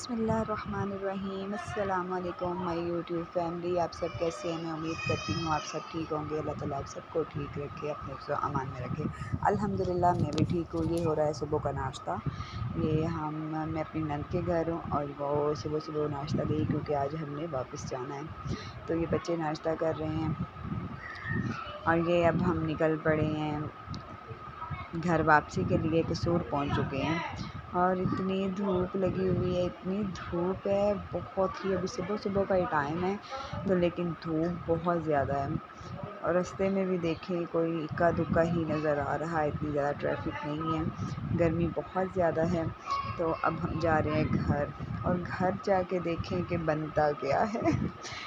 بسم اللہ الرحمن الرحیم۔ السلام علیکم مائی یوٹیوب فیملی، آپ سب کیسے ہیں؟ میں امید کرتی ہوں آپ سب ٹھیک ہوں گے۔ اللہ تعالیٰ آپ سب کو ٹھیک رکھے، اپنے حفظ و امان میں رکھے۔ الحمدللہ میں بھی ٹھیک ہوں۔ یہ ہو رہا ہے صبح کا ناشتہ۔ میں اپنی نند کے گھر ہوں اور وہ صبح ناشتہ دی کیونکہ آج ہم نے واپس جانا ہے، تو یہ بچے ناشتہ کر رہے ہیں اور یہ اب ہم نکل پڑے ہیں گھر واپسی کے لیے۔ قصور پہنچ چکے ہیں اور اتنی دھوپ لگی ہوئی ہے، اتنی دھوپ ہے بہت ہی۔ ابھی صبح کا ہی ٹائم ہے تو لیکن دھوپ بہت زیادہ ہے، اور رستے میں بھی دیکھیں کوئی اکا دکا ہی نظر آ رہا ہے، اتنی زیادہ ٹریفک نہیں ہے، گرمی بہت زیادہ ہے۔ تو اب ہم جا رہے ہیں گھر، اور گھر جا کے دیکھیں کہ بنتا کیا ہے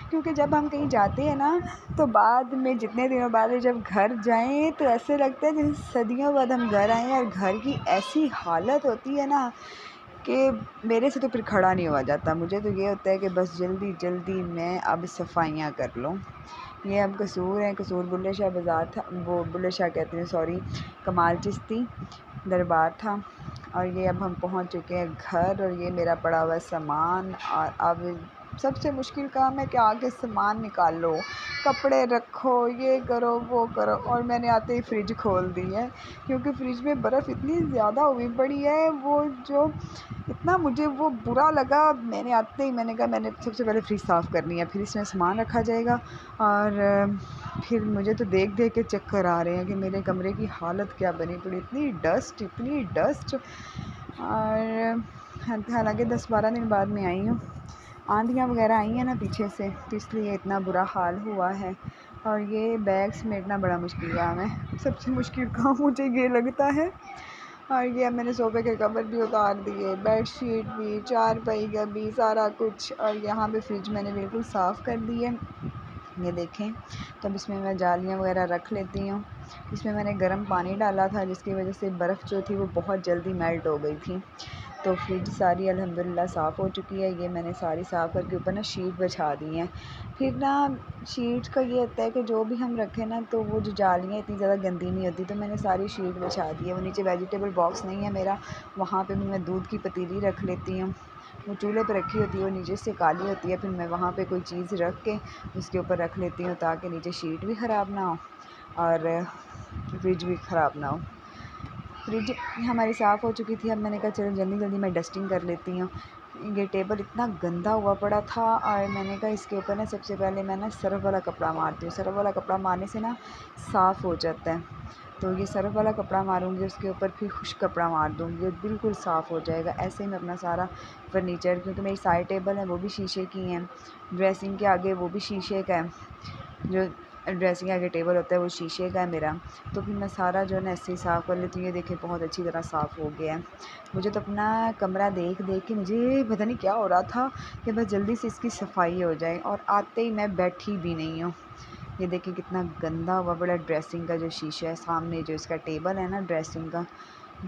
کیونکہ جب ہم کہیں جاتے ہیں نا تو بعد میں جتنے دنوں بعد جب گھر جائیں تو ایسے لگتا ہے جیسے صدیوں بعد ہم گھر آئے ہیں، اور گھر کی ایسی حالت ہوتی ہے نا کہ میرے سے تو پھر کھڑا نہیں ہوا جاتا۔ مجھے تو یہ ہوتا ہے کہ بس جلدی جلدی میں اب صفائیاں کر لوں۔ یہ اب قصور ہیں، قصور بلے شاہ بازار تھا، وہ بلے شاہ کہتے ہیں سوری، کمال چشتی دربار تھا، اور یہ اب ہم پہنچ چکے ہیں گھر، اور یہ میرا پڑا ہوا سامان۔ اور اب سب سے مشکل کام ہے کہ آگے سامان نکال لو، کپڑے رکھو، یہ کرو وہ کرو، اور میں نے آتے ہی فریج کھول دی ہے کیونکہ فریج میں برف اتنی زیادہ ہوئی پڑی ہے، وہ جو اتنا مجھے وہ برا لگا۔ میں نے آتے ہی میں نے کہا میں نے سب سے پہلے فریج صاف کرنی ہے، پھر اس میں سامان رکھا جائے گا۔ اور پھر مجھے تو دیکھ کے چکر آ رہے ہیں کہ میرے کمرے کی حالت کیا بنی پڑی، اتنی ڈسٹ۔ اور حالانکہ 10-12 دن بعد میں آئی ہوں، آندھیاں وغیرہ آئی ہیں نا پیچھے سے، تو اس لیے اتنا برا حال ہوا ہے۔ اور یہ بیگ سمیٹنا بڑا مشکل کام ہے، سب سے مشکل کام مجھے یہ لگتا ہے۔ اور یہ اب میں نے صوفے کے کور بھی اتار دیے، بیڈ شیٹ بھی، چارپائی کا بھی، سارا کچھ، اور یہاں پہ فریج میں نے بالکل صاف کر دی ہے، یہ دیکھیں۔ تو اب اس میں میں جالیاں وغیرہ رکھ لیتی ہوں۔ اس میں نے گرم پانی ڈالا تھا جس کی وجہ سے برف جو تھی وہ بہت جلدی میلٹ ہو گئی تھی، تو فریج ساری الحمدللہ صاف ہو چکی ہے۔ یہ میں نے ساری صاف کر کے اوپر نا شیٹ بچھا دی ہیں۔ پھر نا شیٹ کا یہ ہوتا ہے کہ جو بھی ہم رکھیں نا تو وہ جو جالیاں اتنی زیادہ گندی نہیں ہوتی، تو میں نے ساری شیٹ بچھا دی ہے۔ وہ نیچے ویجیٹیبل باکس نہیں ہے میرا، وہاں پہ بھی میں دودھ کی پتیلی رکھ لیتی ہوں، وہ چولہے پہ رکھی ہوتی ہے، وہ نیچے سے کالی ہوتی ہے، پھر میں وہاں پہ کوئی چیز رکھ کے اس کے اوپر رکھ لیتی ہوں تاکہ نیچے شیٹ بھی خراب نہ ہو اور فریج بھی خراب نہ ہو۔ فریج ہماری صاف ہو چکی تھی، اب میں نے کہا چلو جلدی میں ڈسٹنگ کر لیتی ہوں۔ یہ ٹیبل اتنا گندا ہوا پڑا تھا، اور میں نے کہا اس کے اوپر نا سب سے پہلے میں نا سرف والا کپڑا مارتی ہوں، سرف والا کپڑا مارنے سے نا صاف ہو جاتا ہے۔ تو یہ سرف والا کپڑا ماروں گی، اس کے اوپر پھر خشک کپڑا مار دوں گی، بالکل صاف ہو جائے گا۔ ایسے ہی میں اپنا سارا فرنیچر، کیونکہ میری سائڈ ٹیبل ہے وہ بھی شیشے کی ہیں، ڈریسنگ کے آگے وہ بھی شیشے کا ہے، جو ڈریسنگ کے آگے ٹیبل ہوتا ہے وہ شیشے کا ہے میرا، تو پھر میں سارا جو ہے نا ایسے ہی صاف کر لیتی ہوں۔ یہ دیکھیں بہت اچھی طرح صاف ہو گیا ہے۔ مجھے تو اپنا کمرہ دیکھ کے مجھے پتہ نہیں کیا ہو رہا تھا کہ بس جلدی سے اس کی صفائی ہو جائے، اور آتے ہی میں بیٹھی بھی نہیں ہوں۔ یہ دیکھیں کتنا گندا ہوا بڑا، ڈریسنگ کا جو شیشہ ہے سامنے جو اس کا ٹیبل ہے نا ڈریسنگ کا،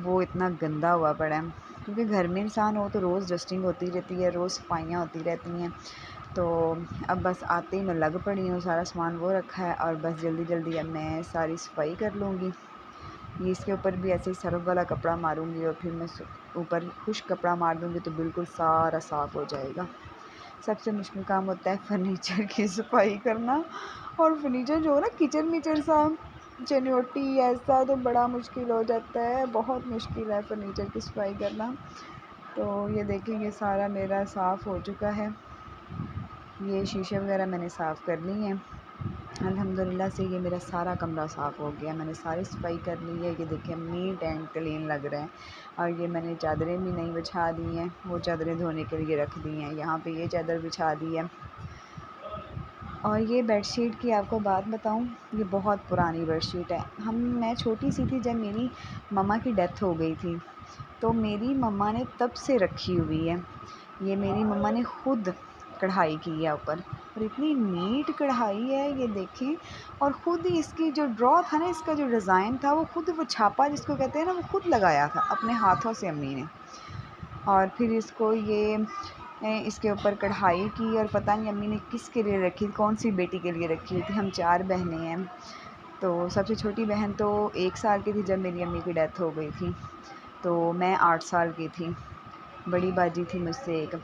وہ اتنا گندا ہوا پڑا ہے، کیونکہ گھر میں انسان ہو تو روز ڈسٹنگ ہوتی رہتی ہے، روز صفائیاں ہوتی رہتی ہیں۔ تو اب بس آتے ہی میں لگ پڑی ہوں، سارا سامان وہ رکھا ہے، اور بس جلدی اب میں ساری صفائی کر لوں گی۔ یہ اس کے اوپر بھی ایسے ہی سرف والا کپڑا ماروں گی، اور پھر میں اوپر خشک کپڑا مار دوں گی تو بالکل سارا صاف ہو جائے گا۔ سب سے مشکل کام ہوتا ہے فرنیچر کی صفائی کرنا، اور فرنیچر جو ہے نا کچن سا چنوٹی ایسا تو بڑا مشکل ہو جاتا ہے، بہت مشکل ہے فرنیچر کی صفائی کرنا۔ تو یہ دیکھیں یہ سارا میرا صاف ہو چکا ہے، یہ شیشے وغیرہ میں نے صاف کر لی ہیں الحمدللہ سے۔ یہ میرا سارا کمرہ صاف ہو گیا، میں نے ساری صفائی کر لی ہے۔ یہ دیکھیں نیٹ اینڈ کلین لگ رہا ہے، اور یہ میں نے چادریں بھی نہیں بچھا دی ہیں، وہ چادریں دھونے کے لیے رکھ دی ہیں، یہاں پہ یہ چادر بچھا دی ہے۔ اور یہ بیڈ شیٹ کی آپ کو بات بتاؤں، یہ بہت پرانی بیڈ شیٹ ہے۔ میں چھوٹی سی تھی جب میری مما کی ڈیتھ ہو گئی تھی، تو میری مما نے تب سے رکھی ہوئی ہے۔ یہ میری مما نے خود کڑھائی کی ہے اوپر، اور اتنی نیٹ کڑھائی ہے یہ دیکھیں، اور خود ہی اس کی جو ڈرا تھا نا، اس کا جو ڈیزائن تھا وہ خود، وہ چھاپا جس کو کہتے ہیں نا، وہ خود لگایا تھا اپنے ہاتھوں سے امی نے، اور پھر اس کو یہ اس کے اوپر کڑھائی کی، اور پتہ نہیں امی نے کس کے لیے رکھی، کون سی بیٹی کے لیے رکھی ہوئی تھی۔ ہم 4 بہنیں ہیں، تو سب سے چھوٹی بہن تو 1 سال کی تھی جب میری امی کی ڈیتھ ہو گئی تھی، تو میں 8 سال کی تھی۔ بڑی باجی تھی مجھ سے ایک،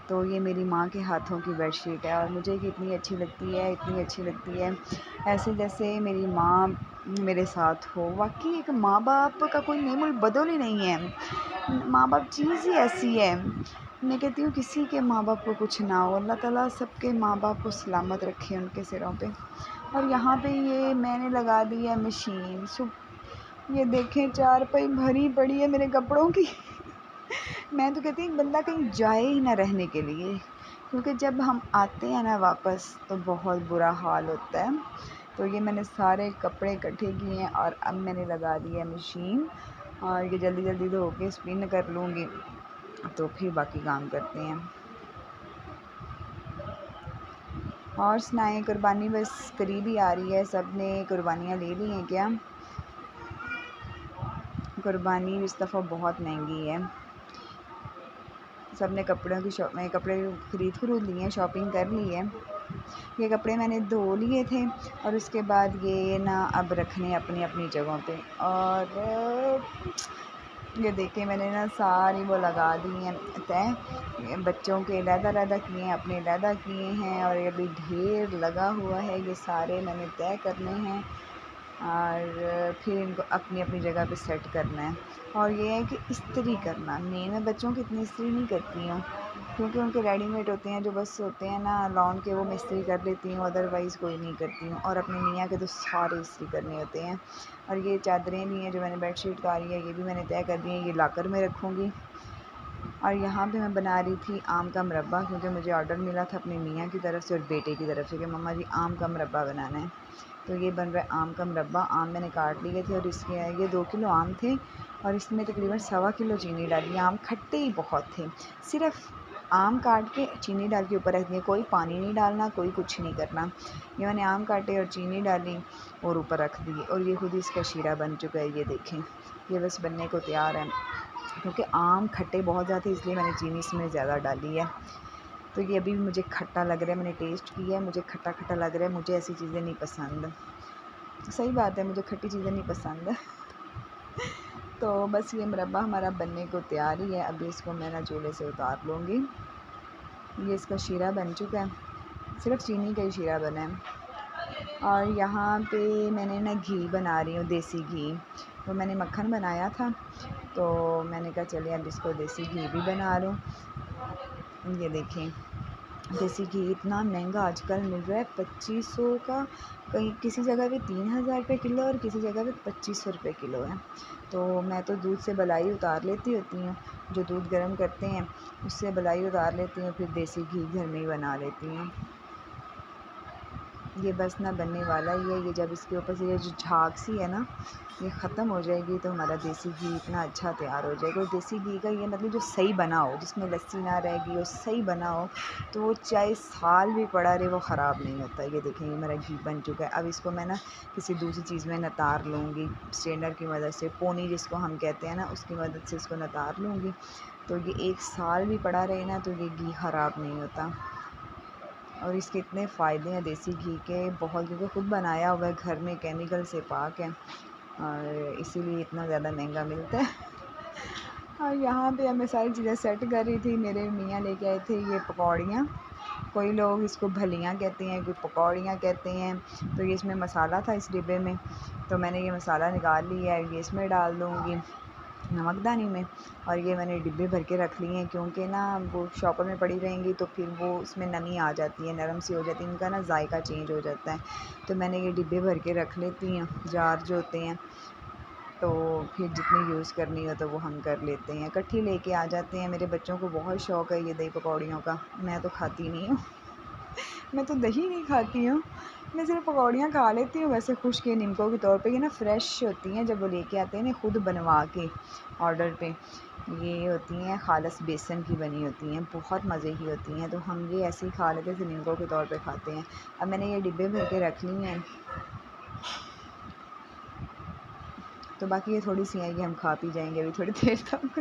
تو یہ میری ماں کے ہاتھوں کی بیڈ شیٹ ہے اور مجھے کہ اتنی اچھی لگتی ہے، اتنی اچھی لگتی ہے، ایسے جیسے میری ماں میرے ساتھ ہو۔ واقعی ایک ماں باپ کا کوئی نعم البدل ہی نہیں ہے، ماں باپ چیز ہی ایسی ہے۔ میں کہتی ہوں کسی کے ماں باپ کو کچھ نہ ہو، اللہ تعالیٰ سب کے ماں باپ کو سلامت رکھے ان کے سروں پہ۔ اور یہاں پہ یہ میں نے لگا دی ہے مشین، یہ دیکھیں چارپائی بھری پڑی ہے میرے کپڑوں کی۔ میں تو کہتی ہوں بندہ کہیں جائے ہی نہ رہنے کے لیے، کیونکہ جب ہم آتے ہیں نا واپس تو بہت برا حال ہوتا ہے۔ تو یہ میں نے سارے کپڑے اکٹھے کیے ہیں اور اب میں نے لگا دی ہے مشین، اور یہ جلدی جلدی دھو کے اسپن کر لوں گی تو پھر باقی کام کرتے ہیں۔ اور سنائیں، قربانی بس قریب ہی آ رہی ہے، سب نے قربانیاں لے لی ہیں کیا؟ قربانی اس دفعہ بہت مہنگی ہے، سب نے کپڑے خرید لیے ہیں، شاپنگ کر لی ہے۔ یہ کپڑے میں نے دھو لیے تھے اور اس کے بعد یہ نا اب رکھنے اپنی اپنی جگہوں پہ، اور یہ دیکھیں میں نے نا ساری وہ لگا دی ہیں طے، بچوں کے علیحدہ علیحدہ کیے ہیں، اپنے علیحدہ کیے ہیں، اور یہ ابھی ڈھیر لگا ہوا ہے، یہ سارے میں نے طے کرنے ہیں اور پھر ان کو اپنی اپنی جگہ پہ سیٹ کرنا ہے۔ اور یہ ہے کہ استری کرنا، میں بچوں کی اتنی استری نہیں کرتی ہوں کیونکہ ان کے ریڈی میڈ ہوتے ہیں جو بس ہوتے ہیں نا لان کے، وہ میں استری کر لیتی ہوں، ادروائز کوئی نہیں کرتی ہوں۔ اور اپنے میاں کے تو سارے استری کرنے ہوتے ہیں۔ اور یہ چادریں بھی ہیں جو میں نے بیڈ شیٹ اتاری ہے، یہ بھی میں نے طے کر دی ہیں، یہ لاکر میں رکھوں گی۔ اور یہاں پہ میں بنا رہی تھی آم کا مربع، کیونکہ مجھے آرڈر ملا تھا اپنے میاں کی طرف سے اور بیٹے کی طرف سے کہ مما جی آم کا مربع بنانا ہے، تو یہ بن رہا ہے آم کا مربع۔ آم میں نے کاٹ لیے تھے اور اس کے یہ 2 کلو آم تھے اور اس میں تقریباً 1.25 کلو چینی ڈالی۔ آم کھٹے ہی بہت تھے، صرف آم کاٹ کے چینی ڈال کے اوپر رکھ دیا، کوئی پانی نہیں ڈالنا، کوئی کچھ نہیں کرنا۔ یہ میں نے آم کاٹے اور چینی ڈالی اور اوپر رکھ دی، اور یہ خود ہی اس کا شیرہ بن چکا ہے، یہ دیکھیں یہ بس بننے کو تیار ہے۔ کیونکہ آم کھٹے بہت زیادہ تھے اس لیے میں نے چینی اس میں زیادہ ڈالی ہے، تو یہ ابھی بھی مجھے کھٹا لگ رہا ہے، میں نے ٹیسٹ کیا ہے، مجھے کھٹا کھٹا لگ رہا ہے، مجھے ایسی چیزیں نہیں پسند۔ صحیح بات ہے، مجھے کھٹی چیزیں نہیں پسند۔ تو بس یہ مربع ہمارا بننے کو تیار ہی ہے، ابھی اس کو میں نا چولہے سے اتار لوں گی۔ یہ اس کا شیرہ بن چکا ہے، صرف چینی کا ہی شیرہ بنا ہے۔ اور یہاں پہ میں نے نا گھی بنا رہی ہوں، دیسی گھی، تو میں نے مکھن بنایا تھا تو میں نے کہا چلے اب اس کو دیسی گھی بھی بنا لوں۔ یہ دیکھیں دیسی گھی اتنا مہنگا آج کل مل رہا ہے، 2500 کا، کہیں کسی جگہ پہ 3000 روپے کلو اور کسی جگہ پہ 2500 روپے کلو ہے۔ تو میں تو دودھ سے بلائی اتار لیتی ہوتی ہوں، جو دودھ گرم کرتے ہیں اس سے بلائی اتار لیتی ہوں، پھر دیسی گھی گھر میں ہی بنا لیتی ہوں۔ یہ بس نہ بننے والا ہی ہے، یہ جب اس کے اوپر سے یہ جو جھاگ سی ہے نا یہ ختم ہو جائے گی تو ہمارا دیسی گھی اتنا اچھا تیار ہو جائے گا۔ اور دیسی گھی کا یہ مطلب جو صحیح بنا ہو، جس میں لسی نہ رہے گی اور صحیح بنا ہو تو وہ چاہے سال بھی پڑا رہے وہ خراب نہیں ہوتا۔ یہ دیکھیں یہ میرا گھی بن چکا ہے، اب اس کو میں نا کسی دوسری چیز میں نتار لوں گی، اسٹینڈر کی مدد سے، پونی جس کو ہم کہتے ہیں نا اس کی مدد سے اس کو نتار لوں گی، تو یہ 1 سال بھی پڑا رہے نا تو یہ گھی خراب نہیں ہوتا۔ اور اس کے اتنے فائدے ہیں دیسی گھی کے بہت، کیونکہ خود بنایا ہوا ہے گھر میں، کیمیکل سے پاک ہے اور اسی لیے اتنا زیادہ مہنگا ملتا ہے۔ اور یہاں پہ اب میں ساری چیزیں سیٹ کر رہی تھی، میرے میاں لے کے آئے تھے یہ پکوڑیاں، کوئی لوگ اس کو بھلیاں کہتے ہیں، کوئی پکوڑیاں کہتے ہیں، تو یہ اس میں مسالہ تھا اس ڈبے میں، تو میں نے یہ مسالہ نکال لیا ہے، یہ اس میں ڈال دوں گی نمک دانی میں، اور یہ میں نے ڈبے بھر کے رکھ لیے ہیں کیونکہ نا وہ شاپر میں پڑی رہیں گی تو پھر وہ اس میں نمی آ جاتی ہے، نرم سی ہو جاتی ہے، ان کا نا ذائقہ چینج ہو جاتا ہے، تو میں نے یہ ڈبے بھر کے رکھ لیتی ہیں، جار جو ہوتے ہیں، تو پھر جتنی یوز کرنی ہو تو وہ ہم کر لیتے ہیں، اکٹھی لے کے آ جاتے ہیں۔ میرے بچوں کو بہت شوق ہے یہ دہی پکوڑیوں کا، میں تو کھاتی نہیں ہوں، میں تو دہی نہیں کھاتی ہوں، میں صرف پکوڑیاں کھا لیتی ہوں، ویسے خشک نمکوں کے طور پہ، یہ نا فریش ہوتی ہیں جب وہ لے کے آتے ہیں نا خود بنوا کے آرڈر پہ، یہ ہوتی ہیں خالص بیسن کی بنی ہوتی ہیں، بہت مزے کی ہوتی ہیں، تو ہم یہ ایسے ہی کھا لیتے ہیں، نمکوں کے طور پہ کھاتے ہیں۔ اب میں نے یہ ڈبے بھر کے رکھ لی ہیں، تو باقی یہ تھوڑی سی ہیں، یہ ہم کھا پی جائیں گے ابھی تھوڑی دیر تک۔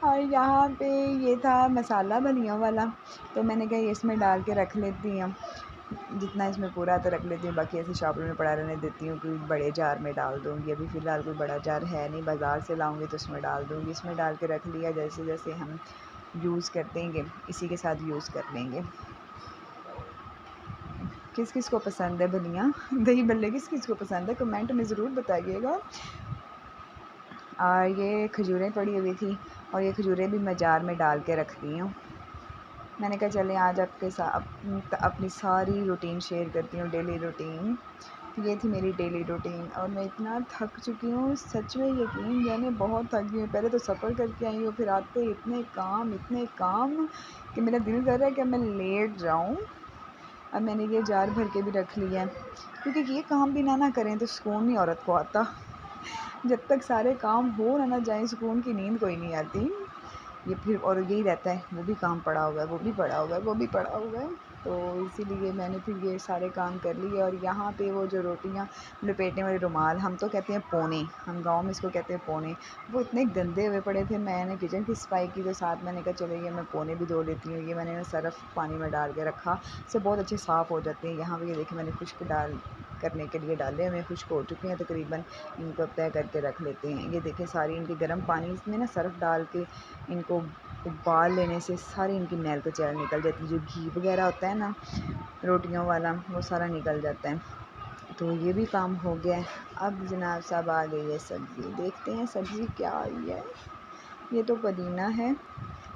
اور یہاں پہ یہ تھا مسالہ بھلیاں والا، تو میں نے کہا یہ اس میں ڈال کے رکھ لیتی ہوں، جتنا اس میں پورا تو رکھ لیتی ہوں، باقی ایسے شاپر میں پڑا رہنے دیتی ہوں، کوئی بڑے جار میں ڈال دوں گی. ابھی فی الحال کوئی بڑا جار ہے نہیں، بازار سے لاؤں گی تو اس میں ڈال دوں گی. اس میں ڈال کے رکھ لیا، جیسے جیسے ہم یوز کر دیں گے اسی کے ساتھ یوز کر لیں گے. کس کس کو پسند ہے بلیاں، دہی بلے کس کس کو پسند ہے کمنٹ میں ضرور بتائیے گا. اور یہ کھجوریں پڑی ہوئی تھی، اور یہ کھجوریں بھی میں جار میں ڈال کے رکھتی ہوں. میں نے کہا چلیں آج آپ کے ساتھ اپنی ساری روٹین شیئر کرتی ہوں، ڈیلی روٹین. یہ تھی میری ڈیلی روٹین، اور میں اتنا تھک چکی ہوں، سچ میں یقین یعنی بہت تھک گئی ہوں. پہلے تو سفر کر کے آئی ہوں، پھر آتے اتنے کام کہ میرا دل کر رہا ہے کہ میں لیٹ جاؤں. اب میں نے یہ جار بھر کے بھی رکھ لیا ہے، کیونکہ یہ کام بھی نہ کریں تو سکون نہیں عورت کو آتا. جب تک سارے کام ہو نہ جائیں سکون کی نیند کوئی نہیں آتی. یہ پھر اور یہی رہتا ہے، وہ بھی کام پڑا ہوا ہے، وہ بھی پڑا ہوا ہے، وہ بھی پڑا ہوا ہے. تو اسی لیے میں نے پھر یہ سارے کام کر لیے. اور یہاں پہ وہ جو روٹیاں لپیٹنے والے رومال، ہم تو کہتے ہیں پونے، ہم گاؤں میں اس کو کہتے ہیں پونے، وہ اتنے گندے ہوئے پڑے تھے. میں نے کچن کی صفائی کی تو ساتھ میں نے کہا چلو یہ میں پونے بھی دھو لیتی ہوں. یہ میں نے صرف پانی میں ڈال کے رکھا، اس سے بہت اچھے صاف ہو جاتے ہیں. یہاں پہ یہ دیکھیں میں نے خشک کرنے کے لیے ڈالے ہوئے، خشک ہو چکے ہیں تقریباً. ان کو طے کر کے رکھ لیتے ہیں. یہ دیکھیں ساری ان کے گرم پانی میں نا صرف ڈال کے ان کو ابال لینے سے ساری ان کی میل کچیل نکل جاتی ہے. جو گھی وغیرہ ہوتا ہے نا روٹیوں والا، وہ سارا نکل جاتا ہے. تو یہ بھی کام ہو گیا ہے. اب جناب صاحب آ گئی ہے سبزی، دیکھتے ہیں سبزی کیا آئی ہے. یہ تو پودینہ ہے.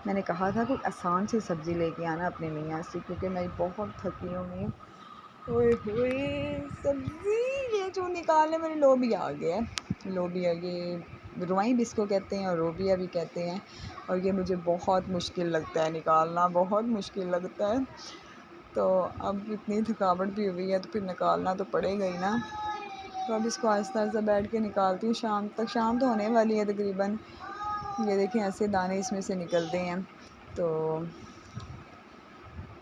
میں نے کہا تھا کوئی آسان سی سبزی لے کے آنا اپنے میاں سے، کیونکہ میں بہت تھکی ہوئی ہوں. اوئے ہوئے سبزی یہ جو نکالنے میں نے لوبیا آ گیا ہے. لوبیا یہ روائیں بھی اس کو کہتے ہیں اور لوبیا بھی کہتے ہیں. اور یہ مجھے بہت مشکل لگتا ہے نکالنا، بہت مشکل لگتا ہے. تو اب اتنی تھکاوٹ بھی ہوئی ہے تو پھر نکالنا تو پڑے گا ہی نا. تو اب اس کو آہستہ آہستہ بیٹھ کے نکالتی ہوں. شام تک، شام تو ہونے والی ہے تقریباً. یہ دیکھیں ایسے دانے اس میں سے نکلتے ہیں. تو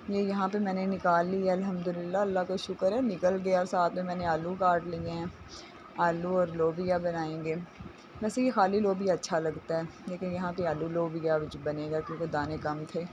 یہ یہاں پہ میں نے نکال لی ہے الحمدللہ، اللہ کا شکر ہے نکل گیا. ساتھ میں نے آلو کاٹ لیے ہیں، آلو اور لوبیا بنائیں گے. ویسے یہ خالی لوبیا اچھا لگتا ہے، لیکن یہاں پہ آلو لوبیا بنے گا کیونکہ دانے کم تھے.